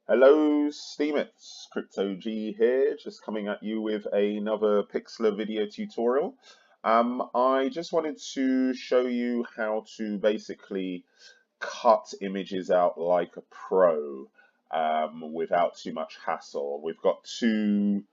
Hello, Steemits. Crypto G here, just coming at you with another Pixlr video tutorial. I just wanted to show you how to basically cut images out like a pro without too much hassle. We've got two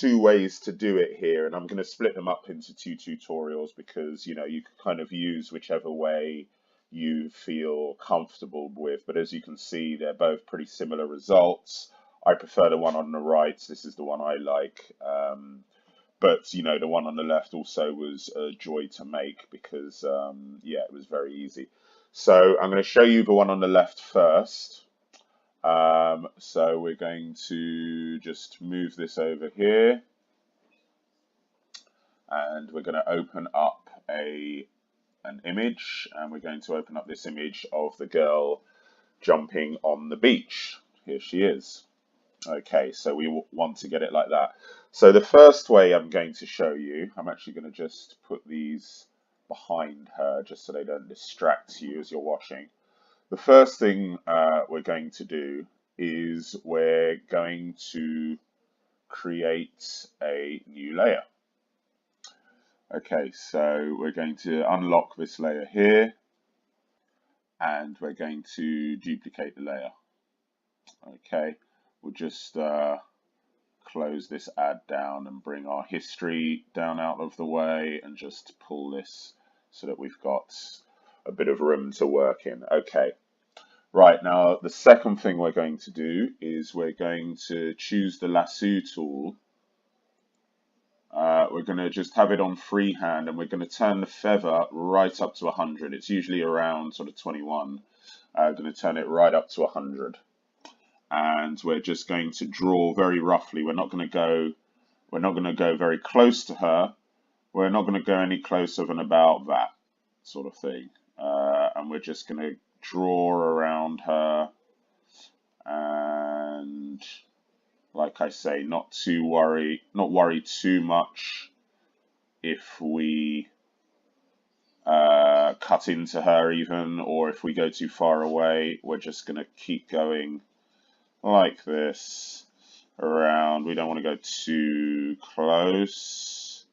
ways to do it here, and I'm going to split them up into two tutorials because you can kind of use whichever way you feel comfortable with. But as you can see, they're both pretty similar results. I prefer the one on the right. This is the one I like. But the one on the left also was a joy to make because yeah, it was very easy. So I'm going to show you the one on the left first. So we're going to just move this over here, and we're going to open up an image, and we're going to open up this image of the girl jumping on the beach. Here she is. Okay, so we want to get it like that. So the first way I'm going to show you, I'm actually going to just put these behind her just so they don't distract you as you're watching. The first thing we're going to do is we're going to create a new layer. Okay, so we're going to unlock this layer here, and we're going to duplicate the layer. Okay, we'll just close this add down and bring our history down out of the way and just pull this so that we've got a bit of room to work in. Okay. Right, now the second thing we're going to do is we're going to choose the Lasso tool. We're going to just have it on freehand, and we're going to turn the feather right up to 100. It's usually around sort of 21. Going to turn it right up to 100. And we're just going to draw very roughly. We're not going to go very close to her. We're not going to go any closer than about that sort of thing. And we're just going to draw around her, and like I say, not worry too much if we cut into her even, or if we go too far away. We're just going to keep going like this around. We don't want to go too close.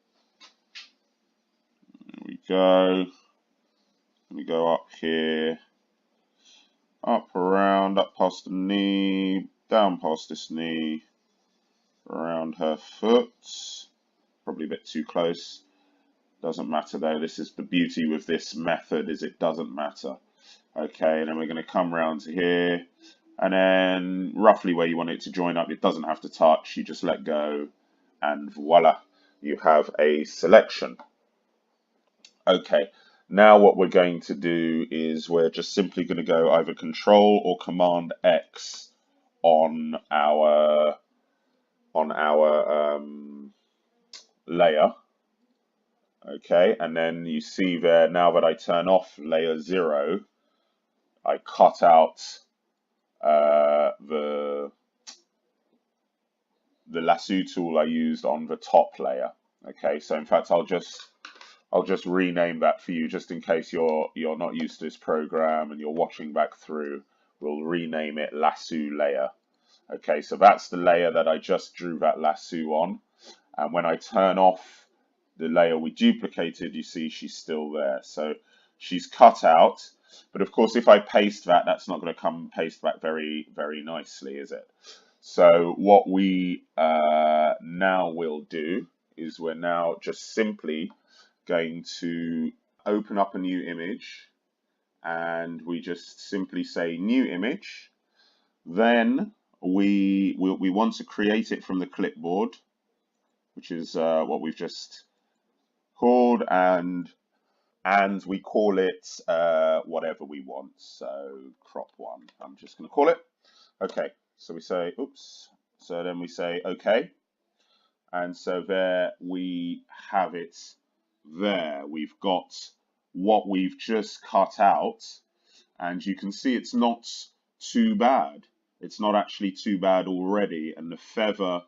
There we go. We go up here, up around, up past the knee, down past this knee, around her foot. Probably a bit too close. Doesn't matter though. This is the beauty with this method, is it doesn't matter. Okay, and then we're going to come round to here, and then roughly where you want it to join up. It doesn't have to touch. You just let go, and voila, you have a selection. Okay. Now what we're going to do is we're just simply going to go either Control or Command X on our layer. Okay, and then you see there, now that I turn off layer 0, I cut out the lasso tool I used on the top layer. Okay, so in fact I'll just rename that for you, just in case you're not used to this program and you're watching back through. We'll rename it Lasso layer. Okay, so that's the layer that I just drew that lasso on. And when I turn off the layer we duplicated, you see she's still there. So she's cut out. But of course, if I paste that, that's not going to come paste back very, very nicely, is it? So what we now will do is we're now just simply going to open up a new image, and we just simply say new image. Then we want to create it from the clipboard, which is what we've just called, and we call it whatever we want. So crop one, I'm just going to call it. Okay, so we say oops. So then we say okay, and so there we have it. There we've got what we've just cut out, and you can see it's not too bad. It's not actually too bad already, and the feather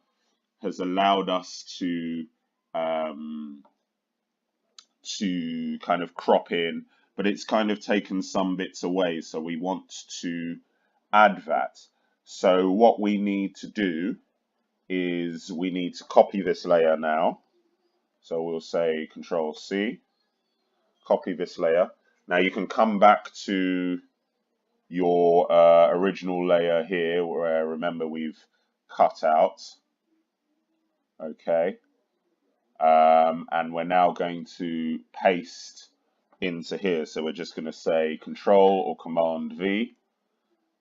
has allowed us to kind of crop in, but it's kind of taken some bits away, so we want to add that. So what we need to do is we need to copy this layer now. So we'll say Control C, copy this layer. Now you can come back to your original layer here, where remember we've cut out. Okay. And we're now going to paste into here. So we're just going to say Control or Command V,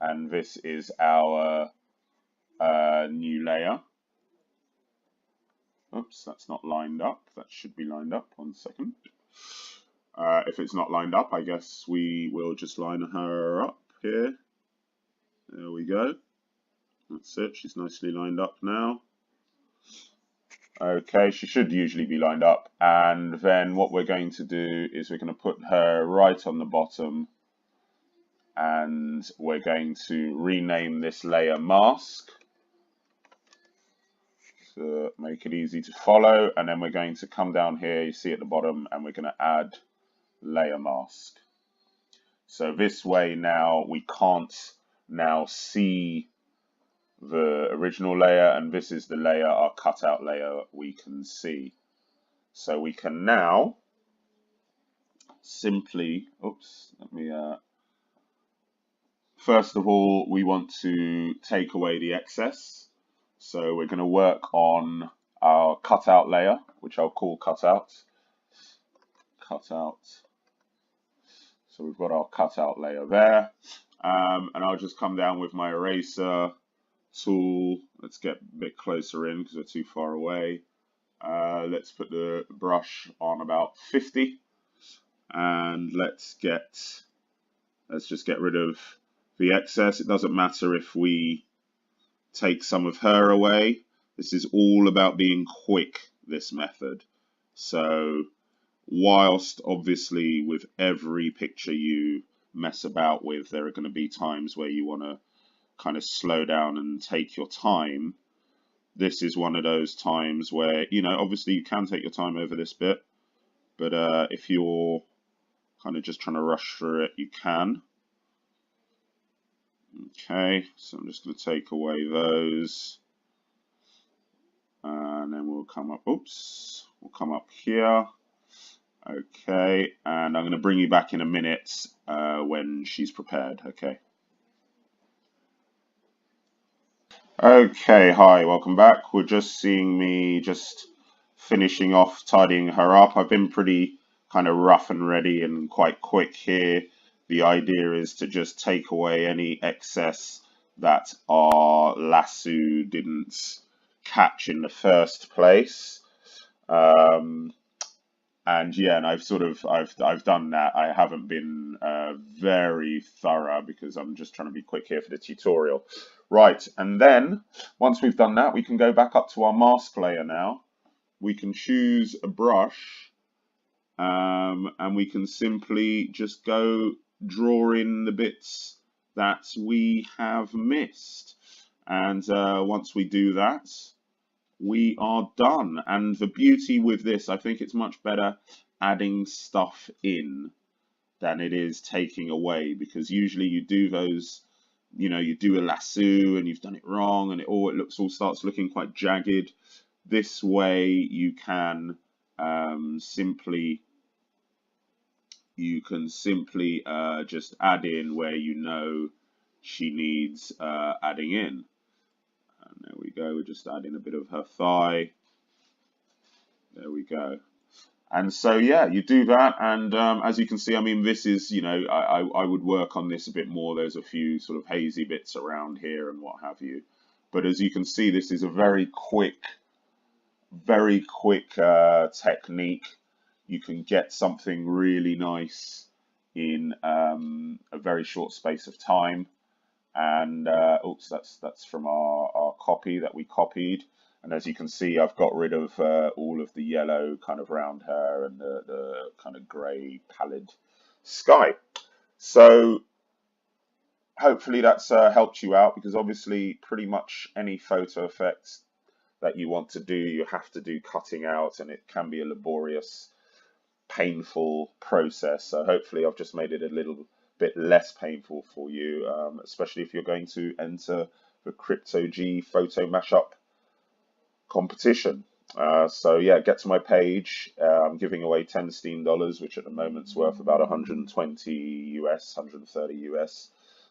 and this is our new layer. Oops, that's not lined up. That should be lined up. 1 second. If it's not lined up, I guess we will just line her up here. There we go. That's it. She's nicely lined up now. Okay, she should usually be lined up. And then what we're going to do is we're going to put her right on the bottom. And we're going to rename this layer mask to make it easy to follow. And then we're going to come down here, you see at the bottom, and we're going to add layer mask. So this way now we can't now see the original layer, and this is the layer, our cutout layer, we can see. So we can now simply, oops, let me, first of all, we want to take away the excess. So we're going to work on our cutout layer, which I'll call cutout. Cutout. So we've got our cutout layer there. And I'll just come down with my eraser tool. Let's get a bit closer in because we're too far away. Let's put the brush on about 50, and let's just get rid of the excess. It doesn't matter if we take some of her away. This is all about being quick, this method. So whilst obviously with every picture you mess about with, there are going to be times where you want to kind of slow down and take your time. This is one of those times where, you know, obviously you can take your time over this bit, but if you're kind of just trying to rush through it, you can. Okay, so I'm just going to take away those, and then we'll come up, oops, we'll come up here. Okay, and I'm going to bring you back in a minute when she's prepared. Okay. Okay, hi, welcome back. We're just seeing me just finishing off tidying her up. I've been pretty kind of rough and ready and quite quick here. The idea is to just take away any excess that our lasso didn't catch in the first place. And yeah, and I've done that. I haven't been very thorough because I'm just trying to be quick here for the tutorial. Right, and then once we've done that, we can go back up to our mask layer now. We can choose a brush, and we can simply just go draw in the bits that we have missed. And once we do that, we are done. And the beauty with this, I think it's much better adding stuff in than it is taking away, because usually you do those, you know, you do a lasso and you've done it wrong and it all starts looking quite jagged. This way you can simply just add in where you know she needs adding in. And there we go, we're just adding a bit of her thigh. There we go. And so, yeah, you do that. And as you can see, I mean, this is, you know, I would work on this a bit more. There's a few sort of hazy bits around here and what have you. But as you can see, this is a very quick technique. You can get something really nice in a very short space of time. And oops, that's from our copy that we copied. And as you can see, I've got rid of all of the yellow kind of around her and the kind of grey pallid sky. So hopefully that's helped you out, because obviously pretty much any photo effects that you want to do, you have to do cutting out, and it can be a laborious, painful process. So hopefully I've just made it a little bit less painful for you, especially if you're going to enter the Crypto G photo mashup competition. So yeah, get to my page. I'm giving away 10 Steam dollars, which at the moment's worth about 120 US, 130 US.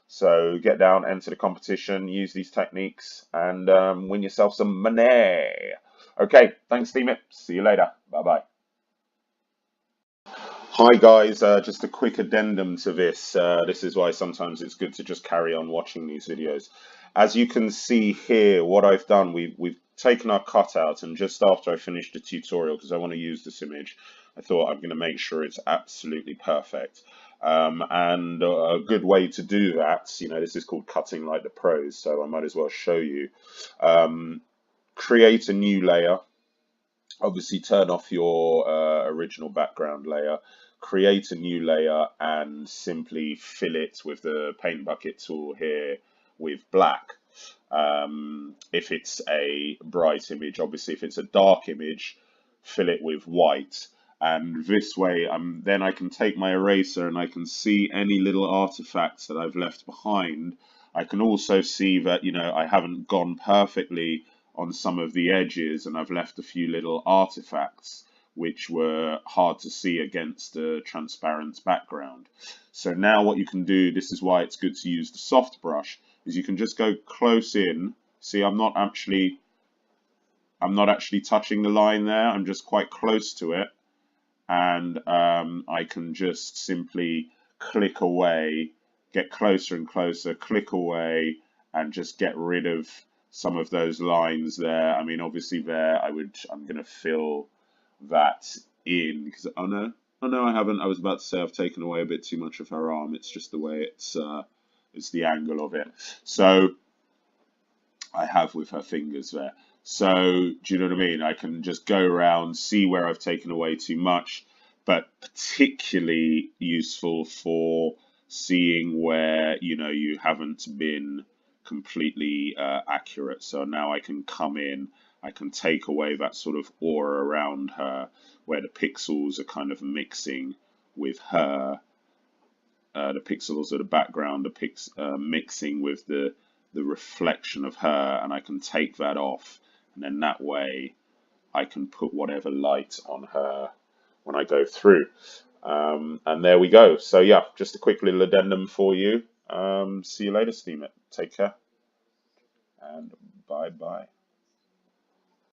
So get down, enter the competition, use these techniques, and win yourself some money. Okay, thanks, Steam It. See you later. Bye bye. Hi guys, just a quick addendum to this. This is why sometimes it's good to just carry on watching these videos. As you can see here, what I've done, we've taken our cutout, and just after I finished the tutorial, because I want to use this image, I thought I'm going to make sure it's absolutely perfect. And a good way to do that, you know, this is called cutting like the pros, so I might as well show you. Create a new layer. Obviously turn off your original background layer, create a new layer, and simply fill it with the paint bucket tool here with black. If it's a bright image, obviously if it's a dark image, fill it with white. And this way then I can take my eraser and I can see any little artifacts that I've left behind. I can also see that, you know, I haven't gone perfectly on some of the edges, and I've left a few little artifacts which were hard to see against a transparent background. So now what you can do, this is why it's good to use the soft brush, is you can just go close in. See, I'm not actually touching the line there, I'm just quite close to it, and I can just simply click away, get closer and closer, click away, and just get rid of some of those lines there. I mean, obviously there, I'm going to fill that in, because, oh no, I haven't. I was about to say I've taken away a bit too much of her arm. It's just the way it's the angle of it. So I have with her fingers there. So do you know what I mean? I can just go around, see where I've taken away too much, but particularly useful for seeing where, you know, you haven't been completely accurate. So now I can come in, I can take away that sort of aura around her where the pixels are kind of mixing with her, the pixels of the background are mixing with the reflection of her, and I can take that off, and then that way I can put whatever light on her when I go through. And there we go. So yeah, just a quick little addendum for you. See you later, Steam It. Take care, and bye bye.